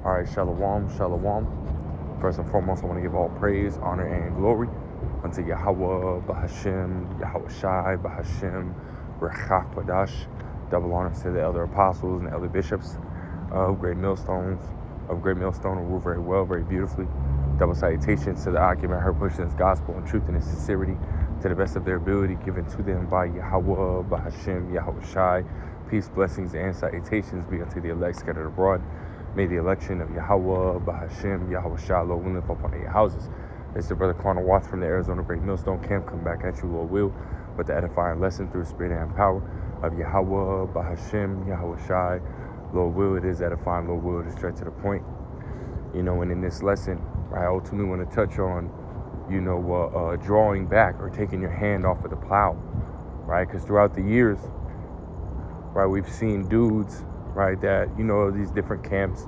All right, shalom, shalom. First and foremost, I want to give all praise, honor, and glory unto Yahweh, Bahashem, Yahweh Shai, Bahashem, Rechak Padash. Double honors to the elder apostles and the elder bishops of Great Millstone, who rule very well, very beautifully. Double salutations to the occupant, her pushing this gospel in truth and in sincerity to the best of their ability, given to them by Yahweh, Bahashem, Yahweh Shai. Peace, blessings, and salutations be unto the elect scattered abroad. May the election of Yahweh, Bahashem, Yahweh Shai, Lord willing, fall upon your houses. It's the brother Quanah Watts from the Arizona Great Millstone Camp. Come back at you, Lord will, with the edifying lesson through the spirit and power of Yahweh, Bahashem, Yahweh Shai. Lord will, it is edifying, Lord will, to straight to the point. And in this lesson, I ultimately want to touch on, drawing back or taking your hand off of the plow, right? Because throughout the years, right, we've seen dudes, right, that, these different camps,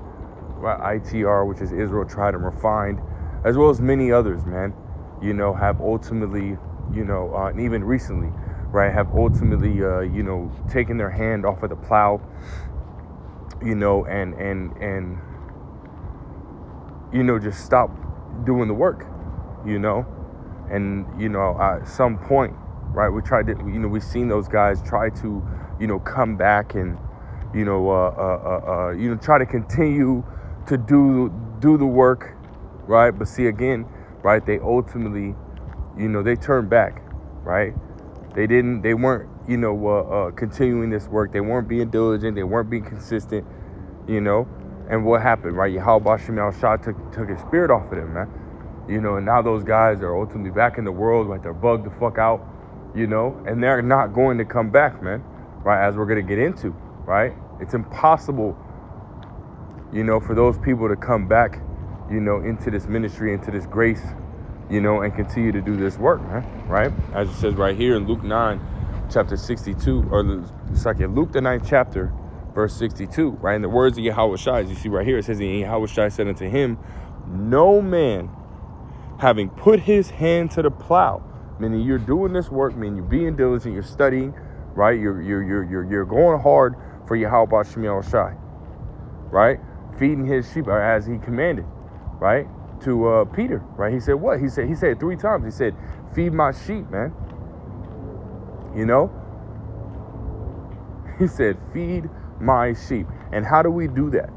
right, ITR, which is Israel Tried and Refined, as well as many others, man, have ultimately, and even recently, right, have ultimately, taken their hand off of the plow, and just stop doing the work, and, at some point, right, we tried to, we've seen those guys try to, come back and, try to continue to do the work, right? But see, again, right, they ultimately, they turned back, right? They weren't, continuing this work. They weren't being diligent. They weren't being consistent, and what happened, right? Yahweh Shem Shah took his spirit off of them, man. And now those guys are ultimately back in the world, like they're bugged the fuck out, and they're not going to come back, man, right? As we're going to get into. Right? It's impossible, for those people to come back, into this ministry, into this grace, and continue to do this work, man, right? As it says right here in Luke 9, chapter 62, or Luke the 9th chapter, verse 62, right? In the words of Yahweh Shai, as you see right here, it says, and Yahweh Shai said unto him, no man having put his hand to the plow, meaning you're doing this work, meaning you're being diligent, you're studying, right? You're going hard for Yahweh Shem Shai, right? Feeding his sheep as he commanded, right? To Peter, right? He said what? He said it 3 times. He said, feed my sheep, man. He said, feed my sheep. And how do we do that?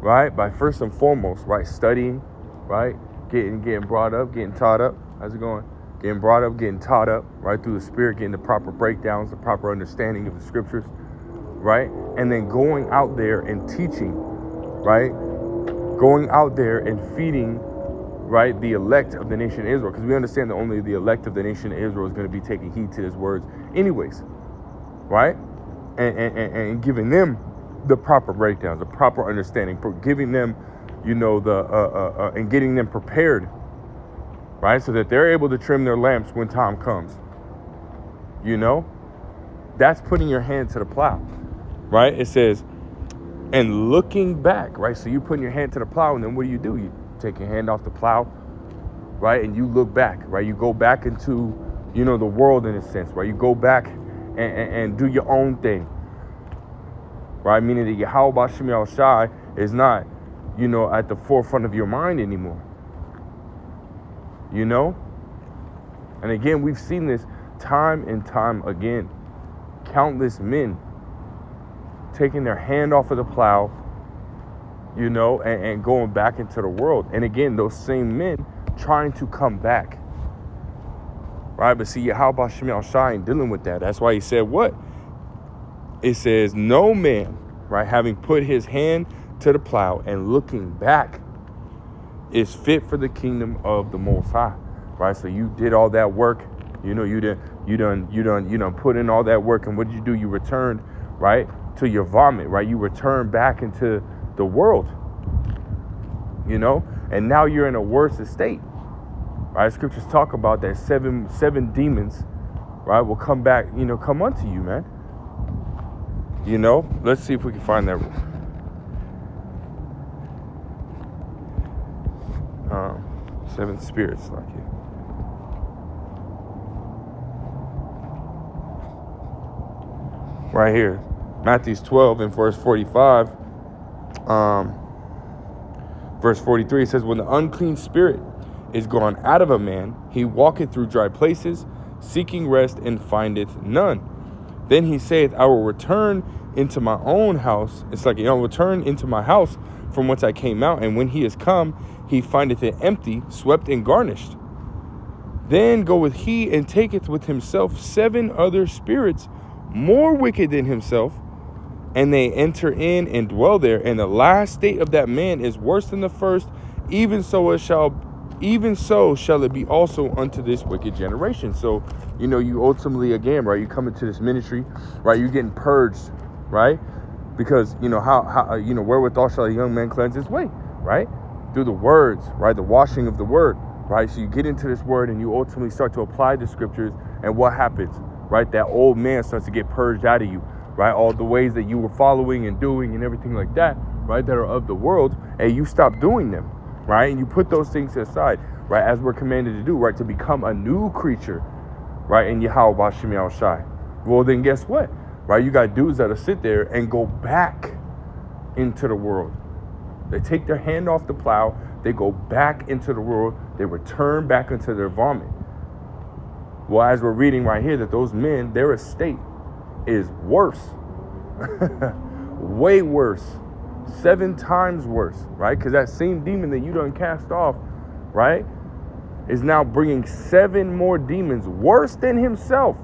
Right? By first and foremost, right? Studying, right? Getting brought up, getting taught up. How's it going? Getting brought up, getting taught up, right? Through the Spirit, getting the proper breakdowns, the proper understanding of the scriptures, right? And then going out there and teaching, right? Going out there and feeding, right, the elect of the nation of Israel. Because we understand that only the elect of the nation of Israel is going to be taking heed to his words anyways, right? And giving them the proper breakdowns, the proper understanding, giving them, and getting them prepared, right? So that they're able to trim their lamps when time comes. That's putting your hand to the plow, right? It says, and looking back, right? So you putting your hand to the plow, and then what do? You take your hand off the plow, right? And you look back, right? You go back into, the world in a sense, right? You go back and do your own thing, right? Meaning that Yahweh Shem Shai is not, at the forefront of your mind anymore. And again, we've seen this time and time again. Countless men taking their hand off of the plow, and going back into the world. And again, those same men trying to come back. Right? But see, Yahweh Shem Shai ain't dealing with that. That's why he said what? It says, no man, right, having put his hand to the plow and looking back is fit for the kingdom of the Most High. Right? So you did all that work, you done put in all that work, and what did you do? You returned, right, to your vomit, right? You return back into the world, and now you're in a worse estate, right? Scriptures talk about that seven demons, right, will come back, come unto you, man. Let's see if we can find that. Seven spirits, like it. Right here, Matthew 12 and verse 45. Verse 43 says, when the unclean spirit is gone out of a man, he walketh through dry places, seeking rest, and findeth none. Then he saith, I will return into my own house. It's like, return into my house from whence I came out. And when he is come, he findeth it empty, swept, and garnished. Then goeth he and taketh with himself 7 other spirits more wicked than himself, and they enter in and dwell there. And the last state of that man is worse than the first. Even so shall it be also unto this wicked generation. So, you ultimately, again, right, you come into this ministry, right, you're getting purged, right? Because, how wherewithal shall a young man cleanse his way, right? Through the words, right, the washing of the word, right? So you get into this word and you ultimately start to apply the scriptures, and what happens, right? That old man starts to get purged out of you, right? All the ways that you were following and doing and everything like that, right, that are of the world, and you stop doing them, right? And you put those things aside, right, as we're commanded to do, right, to become a new creature, right, in Yahweh B'Shem Yahushai. Well, then guess what, right? You got dudes that'll sit there and go back into the world. They take their hand off the plow, they go back into the world, they return back into their vomit. Well, as we're reading right here, that those men, their estate is worse, way worse, 7 times worse, right? Because that same demon that you done cast off, right, is now bringing 7 more demons worse than himself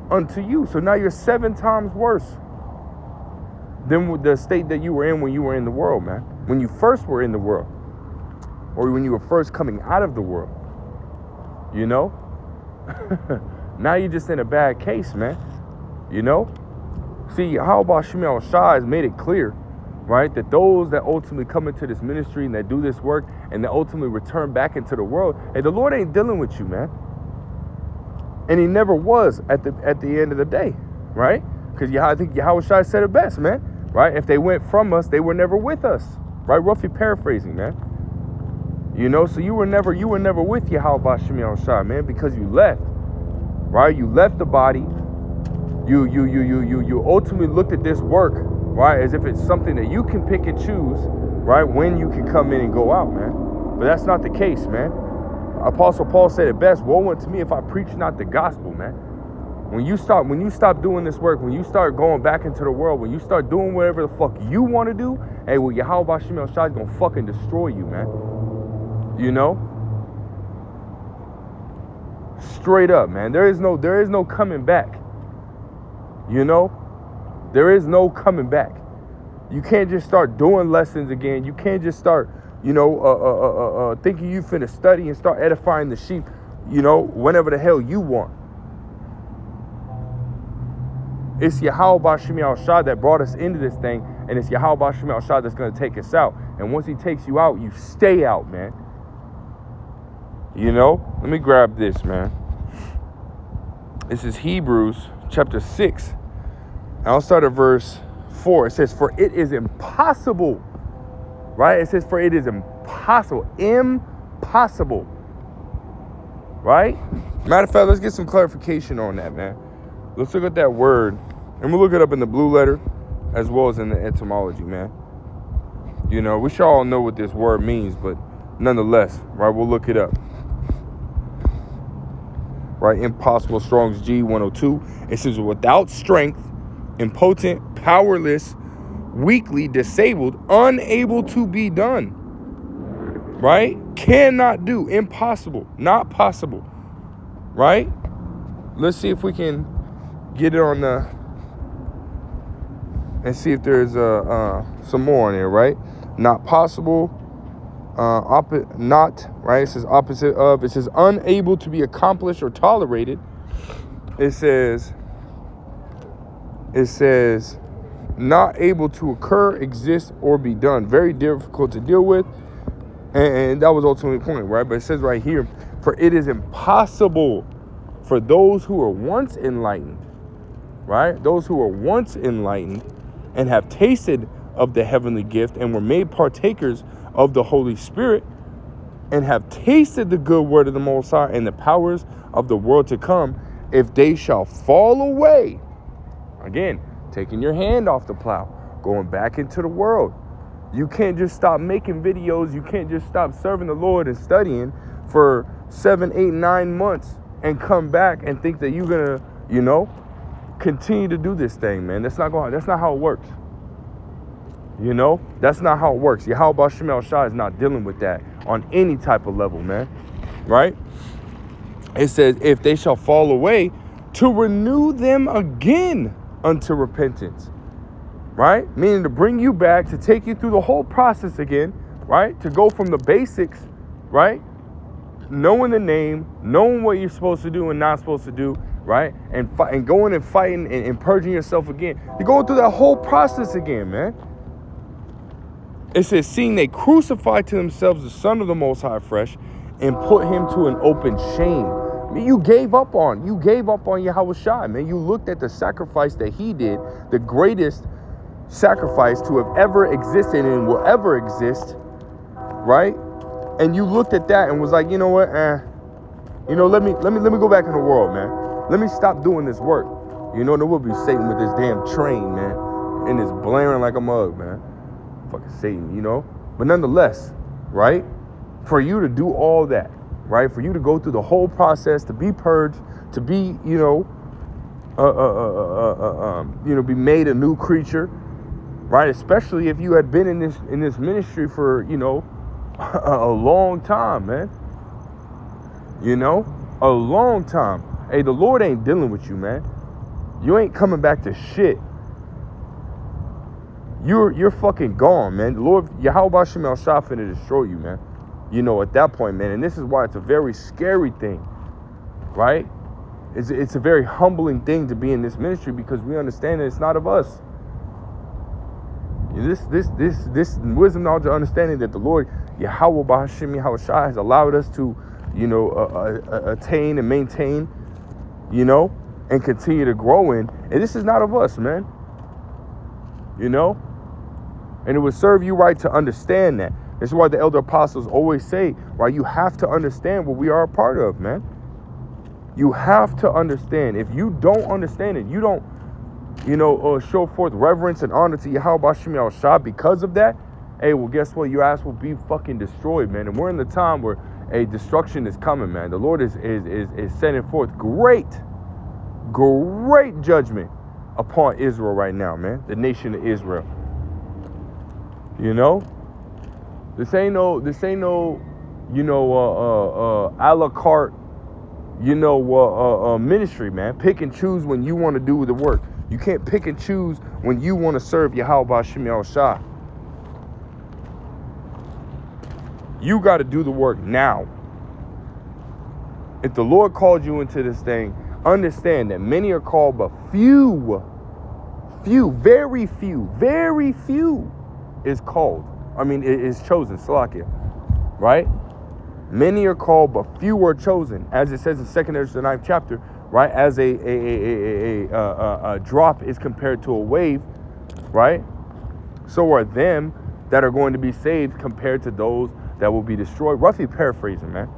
unto you. So now you're 7 times worse than the state that you were in when you were in the world, man. When you first were in the world, or when you were first coming out of the world, Now you're just in a bad case, man. See, how about Shemel Shah has made it clear, right, that those that ultimately come into this ministry and that do this work and that ultimately return back into the world, hey, the Lord ain't dealing with you, man. And he never was at the end of the day, right? Because I think Yahweh Shai said it best, man, right? If they went from us, they were never with us, right? Roughly paraphrasing, man. So you were never with Yahweh Shemel Shai, man, because you left, right? You left the body. You ultimately looked at this work, right, as if it's something that you can pick and choose, right, when you can come in and go out, man. But that's not the case, man. Apostle Paul said it best, woe unto me if I preach not the gospel, man. When you stop doing this work, when you start going back into the world, when you start doing whatever the fuck you want to do, hey, well, Yahweh Shemel Shai is going to fucking destroy you, man. Straight up, man. There is no coming back. There is no coming back. You can't just start doing lessons again. You can't just start, thinking you finna study and start edifying the sheep, whenever the hell you want. It's Yahweh B'Shem Yahushua that brought us into this thing, and it's Yahweh B'Shem Yahushua that's going to take us out. And once he takes you out, you stay out, man. Let me grab this, man. This is Hebrews chapter 6. I'll start at verse 4. It says, for it is impossible, right? It says, for it is impossible, right? Matter of fact, let's get some clarification on that, man. Let's look at that word, and we'll look it up in the blue letter as well as in the etymology, man. We should all know what this word means, but nonetheless, right, we'll look it up. Right, impossible, Strong's G 102. It says, without strength, impotent, powerless, weakly, disabled, unable to be done. Right? Cannot do, impossible, not possible. Right? Let's see if we can get it on the, and see if there's some more on there, right? Not possible, not, right? It says opposite of, it says unable to be accomplished or tolerated. It says not able to occur, exist, or be done. Very difficult to deal with. And that was ultimately the point, right? But it says right here, for it is impossible for those who were once enlightened, right? Those who were once enlightened and have tasted of the heavenly gift and were made partakers of the Holy Spirit and have tasted the good word of the Most High and the powers of the world to come, if they shall fall away, again, taking your hand off the plow, going back into the world, You can't just stop making videos. You can't just stop serving the Lord and studying for 7, 8, 9 months and come back and think that you're gonna, continue to do this thing, man. That's not how it works. That's not how it works. Yahweh Shemel Shah is not dealing with that on any type of level, man. Right? It says, if they shall fall away, to renew them again unto repentance. Right? Meaning to bring you back, to take you through the whole process again, right? To go from the basics, right? Knowing the name, knowing what you're supposed to do and not supposed to do, right? And going and fighting and purging yourself again. You're going through that whole process again, man. It says, seeing they crucified to themselves the Son of the Most High fresh and put him to an open shame. I mean, you gave up on Yahweh Shai, man. You looked at the sacrifice that he did, the greatest sacrifice to have ever existed and will ever exist, right? And you looked at that and was like, you know what, let me go back in the world, man. Let me stop doing this work. There will be Satan with this damn train, man, and it's blaring like a mug, man. Fucking Satan, But nonetheless, right? For you to do all that, right? For you to go through the whole process, to be purged, to be, be made a new creature, right? Especially if you had been in this ministry for, a long time, man. A long time. Hey, the Lord ain't dealing with you, man. You ain't coming back to shit. You're fucking gone, man. The Lord, Yahweh Shemel Shah finna destroy you, man. At that point, man. And this is why it's a very scary thing, right? It's a very humbling thing to be in this ministry, because we understand that it's not of us. This wisdom, knowledge, and understanding that the Lord, Yahweh Bahashim Yahweh Shai, has allowed us to, attain and maintain, and continue to grow in. And this is not of us, man. And it would serve you right to understand that. This is why the elder apostles always say, right, you have to understand what we are a part of, man. You have to understand. If you don't understand it, you don't, show forth reverence and honor to Yahweh Bashim Yahweh Shah because of that, hey, well, guess what? Your ass will be fucking destroyed, man. And we're in the time where destruction is coming, man. The Lord is sending forth great judgment upon Israel right now, man. The nation of Israel. This ain't no, a la carte, ministry, man. Pick and choose when you want to do the work. You can't pick and choose when you want to serve Yahweh Bashim Yahweh Shah. You got to do the work now. If the Lord called you into this thing, understand that many are called, but very few is called. Is chosen, Salakia, right? Many are called, but few are chosen, as it says in 2 Ezra, the 9th chapter, right? As a drop is compared to a wave, right? So are them that are going to be saved compared to those that will be destroyed. Roughly paraphrasing, man.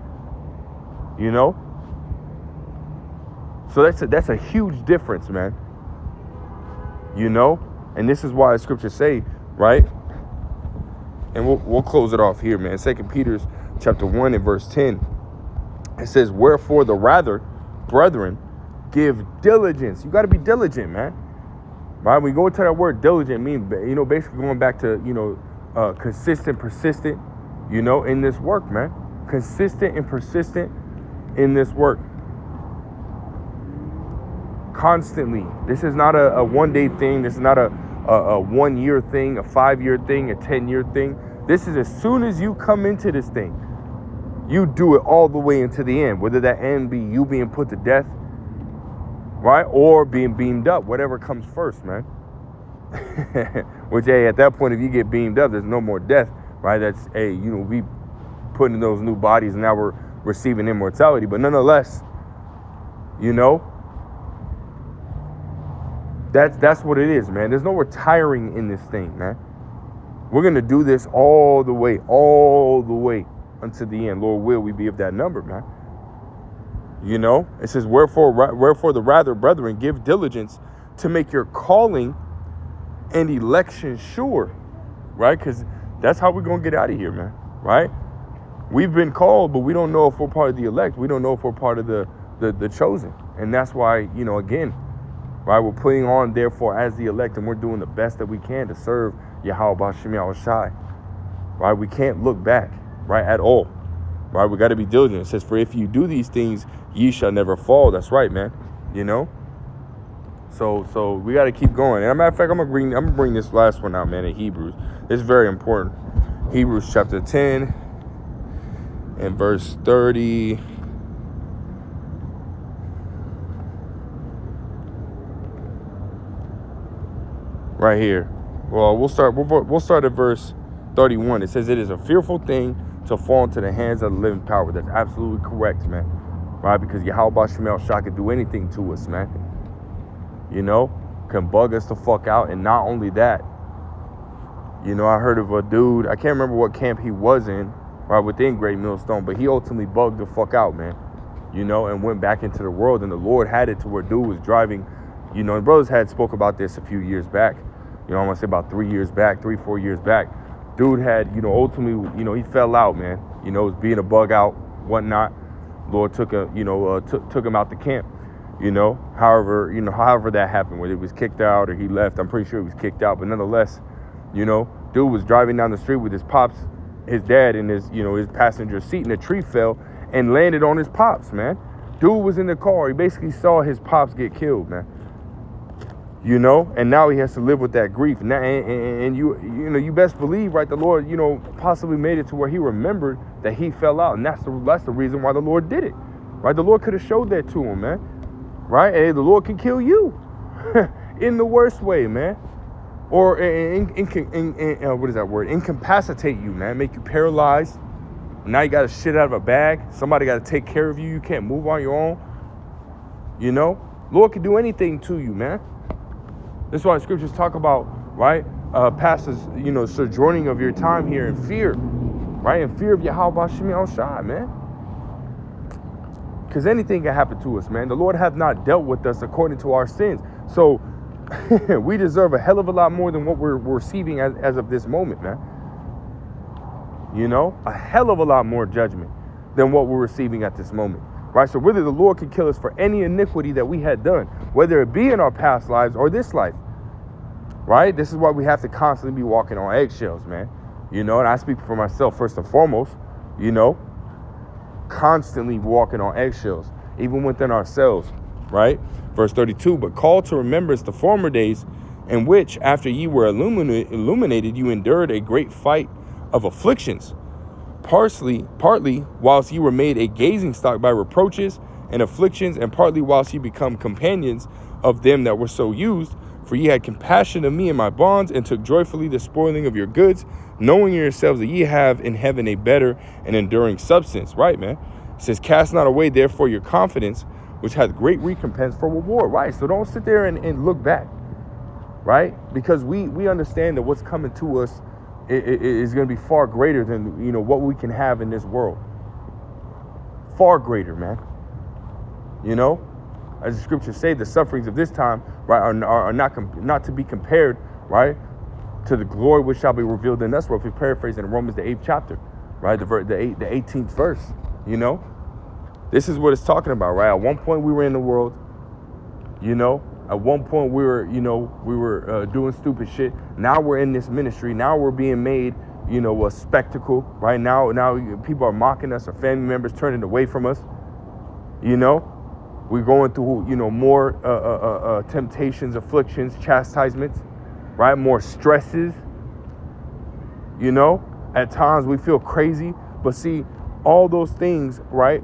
So that's a huge difference, man. And this is why the scriptures say, right? And we'll close it off here, man. 2 Peter chapter 1 and verse 10. It says, wherefore the rather, brethren, give diligence. You got to be diligent, man. Right? When you go into that word diligent, means, basically going back to, consistent, persistent, in this work, man. Consistent and persistent in this work. Constantly. This is not a one-day thing. This is not a 1-year thing, a 5-year thing, a 10-year thing. This is as soon as you come into this thing, you do it all the way into the end, whether that end be you being put to death, right, or being beamed up, whatever comes first, man. Which, hey, at that point, if you get beamed up, there's no more death, right? That's, hey, we putting in those new bodies, and now we're receiving immortality. But nonetheless, that's what it is, man. There's no retiring in this thing, man. We're going to do this all the way until the end. Lord will we be of that number, man. It says, wherefore the rather, brethren, give diligence to make your calling and election sure, right? Because That's how we're going to get out of here, man, right? We've been called, but we don't know if we're part of the elect. We don't know if we're part of the chosen. And that's why, again, right, we're putting on, therefore, as the elect, and we're doing the best that we can to serve Yahweh B'Hashem Yahushai, right? We can't look back, right, at all, right? We got to be diligent. It says, for if you do these things, ye shall never fall. That's right, man, So we got to keep going. And as a matter of fact, I'm gonna bring this last one out, man, in Hebrews. It's very important. Hebrews chapter 10 and verse 30. Right here. Well, we'll start at verse 31. It says, it is a fearful thing to fall into the hands of the living power. That's absolutely correct, man. Right? Because Yahweh B'Hashem Shah can do anything to us, man. Can bug us the fuck out. And not only that, I heard of a dude, I can't remember what camp he was in, right, within Great Millstone, but he ultimately bugged the fuck out, man, and went back into the world. And the Lord had it to where dude was driving, and brothers had spoke about this a few years back, I want to say about 4 years back. Dude had, ultimately, he fell out, man, was being a bug out, whatnot. Lord took him out the camp. However that happened, whether he was kicked out or he left, I'm pretty sure he was kicked out, but nonetheless, dude was driving down the street with his pops, his dad in his passenger seat, and a tree fell and landed on his pops, man. Dude was in the car. He basically saw his pops get killed, man. And now he has to live with that grief. And you best believe, right, the Lord, possibly made it to where he remembered that he fell out, and that's the reason why the Lord did it, right? The Lord could have showed that to him, man. Right? Hey, the Lord can kill you in the worst way, man. Or what is that word? Incapacitate you, man. Make you paralyzed. Now you got to shit out of a bag. Somebody got to take care of you. You can't move on your own. Lord can do anything to you, man. That's why the scriptures talk about, right? Pastors, sojourning of your time here in fear, right? In fear of Yahweh B'Hashem Yahushai, man. Because anything can happen to us, man. The Lord hath not dealt with us according to our sins. So we deserve a hell of a lot more than what we're receiving as of this moment, man. A hell of a lot more judgment than what we're receiving at this moment, right? So whether the Lord can kill us for any iniquity that we had done, whether it be in our past lives or this life, right? This is why we have to constantly be walking on eggshells, man. And I speak for myself first and foremost, constantly walking on eggshells, even within ourselves, right? Verse 32, but call to remembrance the former days in which, after ye were illuminated, you endured a great fight of afflictions, partly whilst ye were made a gazing stock by reproaches and afflictions, and partly whilst ye become companions of them that were so used. For ye had compassion of me and my bonds, and took joyfully the spoiling of your goods, knowing in yourselves that ye have in heaven a better and enduring substance. Right, man? It says, cast not away therefore your confidence, which hath great recompense for reward. Right? So don't sit there and look back, right? Because we understand that what's coming to us is going to be far greater than, what we can have in this world. Far greater, man. As the scriptures say, the sufferings of this time, right, are not to be compared, right, to the glory which shall be revealed in us. Well, if we paraphrase in Romans, the 8th chapter, right, the 18th verse, this is what it's talking about, right? At one point we were in the world, at one point we were doing stupid shit. Now we're in this ministry. Now we're being made, a spectacle, right? Now people are mocking us. Our family members turning away from us, We're going through, more temptations, afflictions, chastisements, right? More stresses, At times we feel crazy, but see, all those things, right,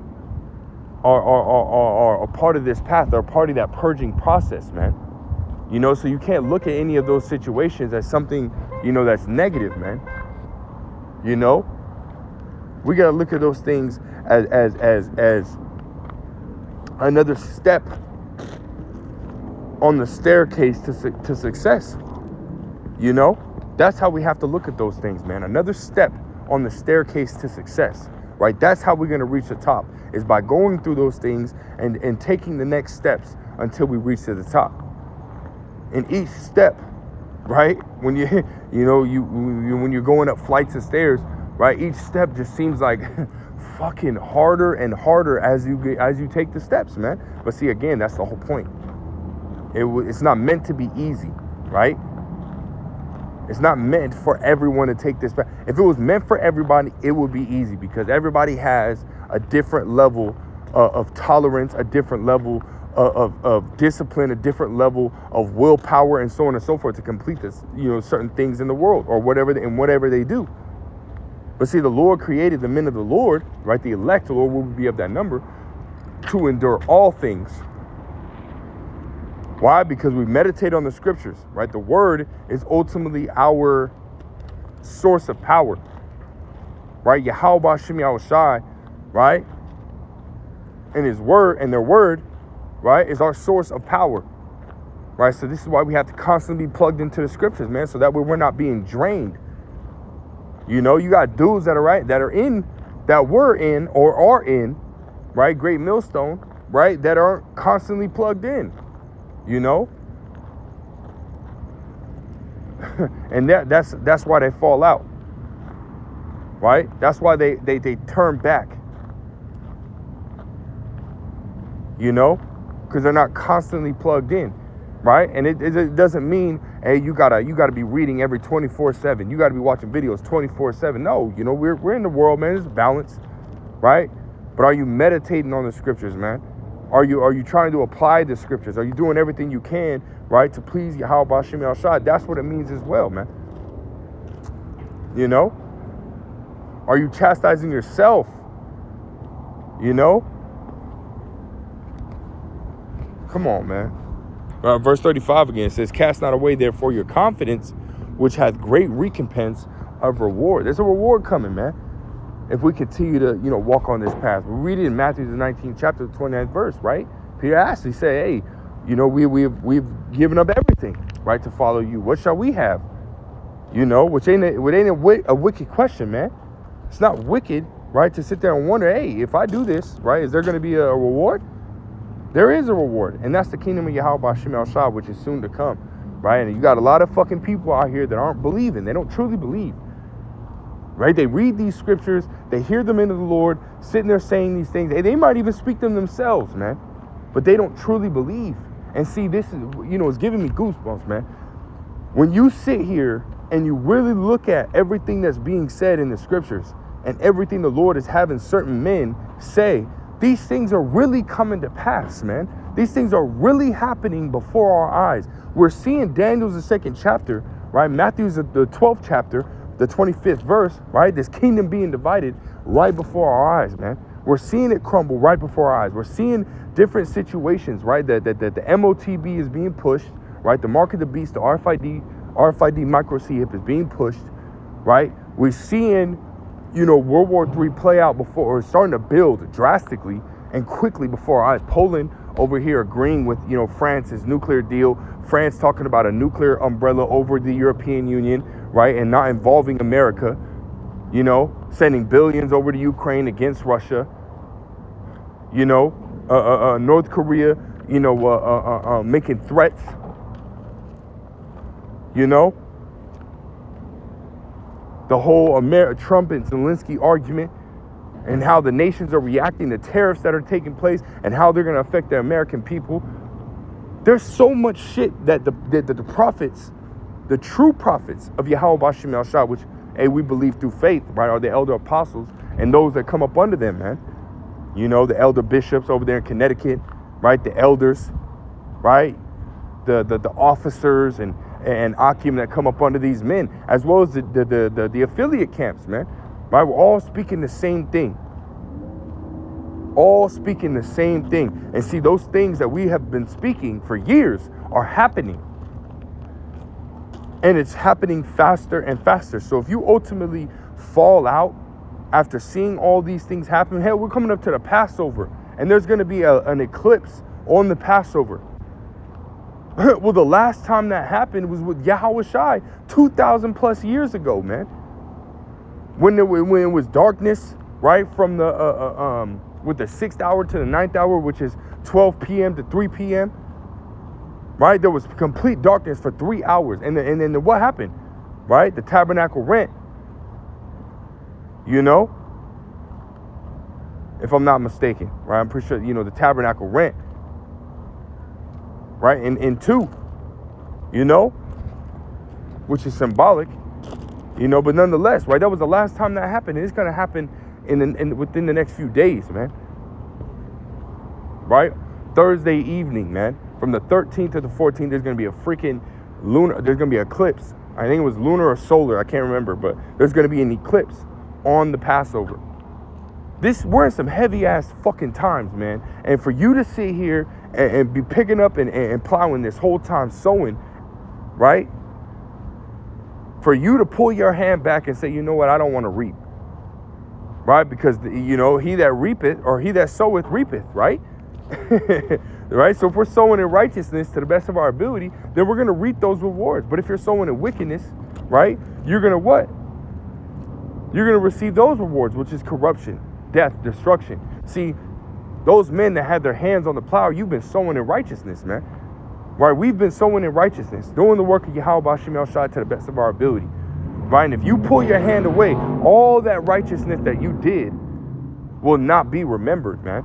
are a part of this path. They're a part of that purging process, man. So you can't look at any of those situations as something, that's negative, man. We got to look at those things as another step on the staircase to success. That's how we have to look at those things, man. Another step on the staircase to success, right? That's how we're going to reach the top, is by going through those things and taking the next steps until we reach to the top. And each step, right? When when you're going up flights of stairs, right? Each step just seems like fucking harder and harder as you take the steps, man. But see, again, that's the whole point. It's not meant to be easy, right? It's not meant for everyone to take this path. If it was meant for everybody, it would be easy, because everybody has a different level of tolerance, a different level of discipline, a different level of willpower, and so on and so forth to complete this, certain things in the world or whatever they do. But see, the Lord created the men of the Lord, right? The elect, the Lord will be of that number, to endure all things. Why? Because we meditate on the scriptures, right? The word is ultimately our source of power, right? Yahweh B'Shem Yahushai, right? And his word, and their word, right, is our source of power, right? So this is why we have to constantly be plugged into the scriptures, man, so that way we're not being drained. You got dudes that are in, right, Great Millstone, right, that aren't constantly plugged in, and that's why they fall out, right? That's why they turn back, because they're not constantly plugged in, right? And it doesn't mean, hey, you gotta be reading every 24/7. You gotta be watching videos 24/7. No, we're in the world, man. There's balance, right? But are you meditating on the scriptures, man? Are you trying to apply the scriptures? Are you doing everything you can, right, to please Yahweh B'Shem Yahushua? That's what it means as well, man. Are you chastising yourself? Come on, man. Verse 35 again says, cast not away therefore your confidence, which hath great recompense of reward. There's a reward coming, man, if we continue to, walk on this path. We read it in Matthew the 19th chapter, the 29th verse, right? Peter asked, he said, hey, we've given up everything, right, to follow you. What shall we have? Which ain't a wicked question, man. It's not wicked, right, to sit there and wonder, hey, if I do this, right, is there going to be a reward? There is a reward, and that's the kingdom of Yahweh B'Shem Yahushua, which is soon to come, right? And you got a lot of fucking people out here that aren't believing. They don't truly believe, right? They read these scriptures, they hear the men of the Lord sitting there saying these things. They might even speak them themselves, man, but they don't truly believe. And see, this is, it's giving me goosebumps, man. When you sit here and you really look at everything that's being said in the scriptures and everything the Lord is having certain men say, these things are really coming to pass, man. These things are really happening before our eyes. We're seeing Daniel's the 2nd chapter, right? Matthew's the 12th chapter, the 25th verse, right? This kingdom being divided right before our eyes, man. We're seeing it crumble right before our eyes. We're seeing different situations, right? That the MOTB is being pushed, right? The mark of the beast, the RFID microchip is being pushed, right? We're seeing World War III play out before, or starting to build drastically and quickly before our eyes. Poland over here agreeing with, France's nuclear deal. France talking about a nuclear umbrella over the European Union, right? And not involving America, sending billions over to Ukraine against Russia. North Korea, making threats, the whole Trump and Zelensky argument, and how the nations are reacting to tariffs that are taking place and how they're going to affect the American people. There's so much shit that the prophets, the true prophets of Yahweh B'Shem Yahushua, which, we believe through faith, right, are the elder apostles and those that come up under them, man. The elder bishops over there in Connecticut, right, the elders, right, the officers and Akim that come up under these men, as well as the affiliate camps, man. Right? We're all speaking the same thing. All speaking the same thing. And see, those things that we have been speaking for years are happening. And it's happening faster and faster. So if you ultimately fall out after seeing all these things happen, hell, we're coming up to the Passover, and there's going to be an eclipse on the Passover. Well, the last time that happened was with Yahweh Shai 2,000 plus years ago, man. When it was darkness, right, from with the 6th hour to the 9th hour, which is 12 p.m. to 3 p.m., right? There was complete darkness for 3 hours. And then what happened, right? The tabernacle rent, you know, if I'm not mistaken, right? I'm pretty sure, you know, the tabernacle rent, right? In two, you know, which is symbolic, you know, but nonetheless, right? That was the last time that happened. And it's going to happen within the next few days, man. Right? Thursday evening, man. From the 13th to the 14th, there's going to be a freaking lunar, there's going to be an eclipse. I think it was lunar or solar, I can't remember, but there's going to be an eclipse on the Passover. We're in some heavy ass fucking times, man. And for you to sit here and be picking up and plowing this whole time, sowing, right? For you to pull your hand back and say, you know what, I don't want to reap. Right? Because, you know, he that reapeth or he that soweth reapeth, right? Right? So if we're sowing in righteousness to the best of our ability, then we're going to reap those rewards. But if you're sowing in wickedness, right, you're going to what? You're going to receive those rewards, which is corruption, death, destruction. See, those men that had their hands on the plow, you've been sowing in righteousness, man. Right? We've been sowing in righteousness, doing the work of Yahweh B'Shem El Shaddai to the best of our ability. Right? And if you pull your hand away, all that righteousness that you did will not be remembered, man.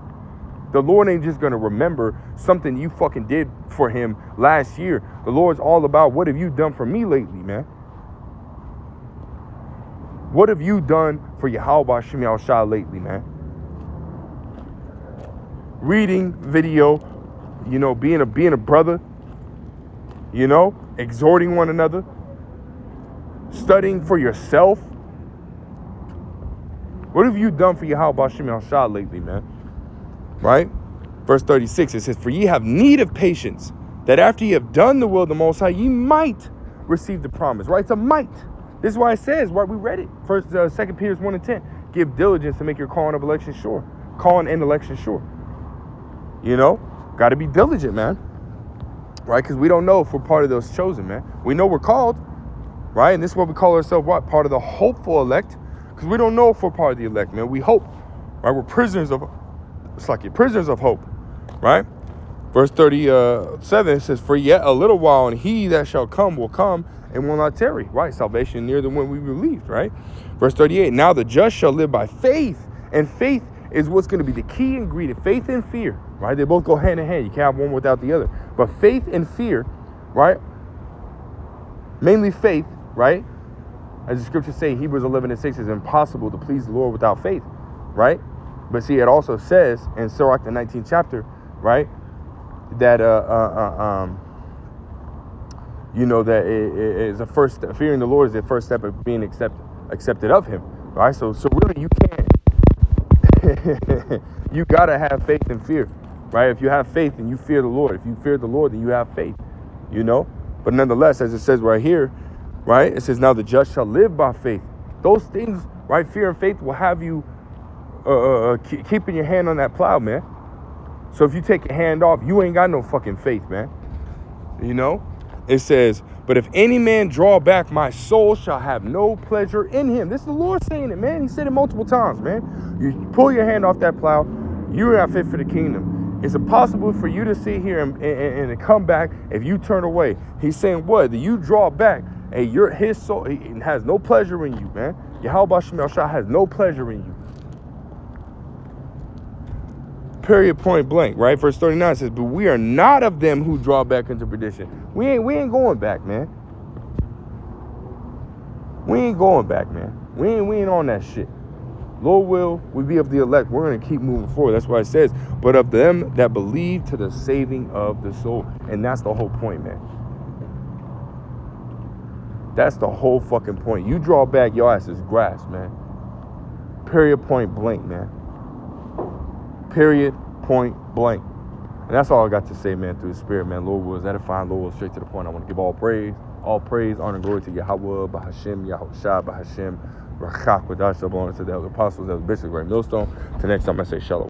The Lord ain't just going to remember something you fucking did for him last year. The Lord's all about, what have you done for me lately, man? What have you done for Yahweh B'Shem El Shaddai lately, man? Reading, video, you know, being a brother, you know, exhorting one another, studying for yourself. What have you done for Yahweh B'Shem El Shaddai lately, man? Right? Verse 36, it says, for ye have need of patience, that after ye have done the will of the Most High, ye might receive the promise. Right? It's a might. This is why it says, right, we read it. 2 Peter 1 and 10. Give diligence to make your calling of election sure. Calling and election sure. You know? Got to be diligent, man. Right? Because we don't know if we're part of those chosen, man. We know we're called. Right? And this is what we call ourselves, what? Part of the hopeful elect. Because we don't know if we're part of the elect, man. We hope. Right? We're prisoners of, it's like you're prisoners of hope. Right? Verse 37 says, for yet a little while, and he that shall come will come and will not tarry. Right? Salvation near the one we believed. Right? Verse 38, now the just shall live by faith. And faith is what's going to be the key ingredient. Faith and fear. Right? They both go hand in hand. You can't have one without the other. But faith and fear, right? Mainly faith, right? As the scriptures say, Hebrews 11 and 6, it's impossible to please the Lord without faith, right? But see, it also says in Sirach, the 19th chapter, right, that you know, that it is a first step. Fearing the Lord is the first step of being accepted of Him, right? So really, you can't. You gotta have faith and fear, right? If you have faith, then you fear the Lord. If you fear the Lord, then you have faith, you know. But nonetheless, as it says right here, right, it says, now the just shall live by faith. Those things, right, fear and faith will have you keeping your hand on that plow, man. So if you take your hand off, you ain't got no fucking faith, man. You know? It says, but if any man draw back, my soul shall have no pleasure in him. This is the Lord saying it, man. He said it multiple times, man. You pull your hand off that plow, you're not fit for the kingdom. It's impossible for you to sit here and come back if you turn away. He's saying what? That you draw back, and his soul has no pleasure in you, man. Yahweh B'Shem El Shaddai has no pleasure in you. Period, point blank, right? Verse 39 says, but we are not of them who draw back into perdition. We ain't going back, man. We ain't going back, man. We ain't on that shit. Lord will, we be of the elect. We're going to keep moving forward. That's why it says, but of them that believe to the saving of the soul. And that's the whole point, man. That's the whole fucking point. You draw back, your ass is grass, man. Period, point blank, man. Period, point blank. And that's all I got to say, man, through the Spirit, man. Lord will is edifying. Lord will straight to the point. I want to give all praise, honor, and glory to Yahweh, B'Hashem, Yahweh Shai, B'Hashem, Rachak, Wadash, double honor to the elder apostles, elder bishops, great millstone. Till next time, I say shalom.